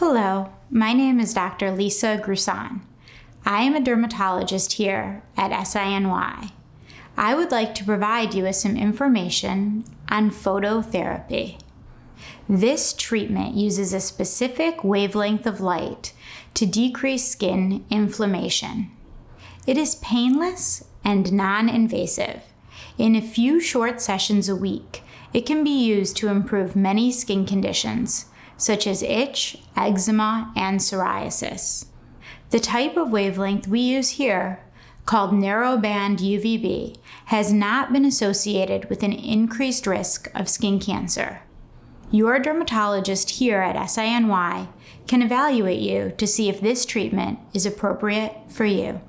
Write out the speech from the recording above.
Hello, my name is Dr. Lisa Gruson. I am a dermatologist here at SINY. I would like to provide you with some information on phototherapy. This treatment uses a specific wavelength of light to decrease skin inflammation. It is painless and non-invasive. In a few short sessions a week, it can be used to improve many skin conditions, such as itch, eczema, and psoriasis. The type of wavelength we use here, called narrowband UVB, has not been associated with an increased risk of skin cancer. Your dermatologist here at SINY can evaluate you to see if this treatment is appropriate for you.